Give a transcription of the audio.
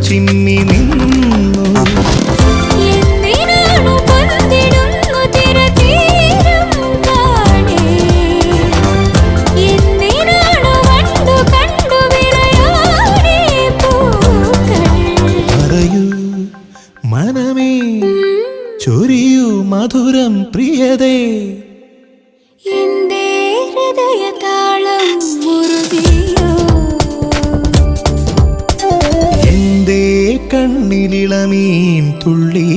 ചിമ്മി നിന്നു. പറയൂ മനമേ, ചൊരിയൂ മധുരം പ്രിയതേ, എന്റെ ഹൃദയതാളം മുറുകിയോ, എന്റെ കണ്ണിലിളമീൻ തുള്ളി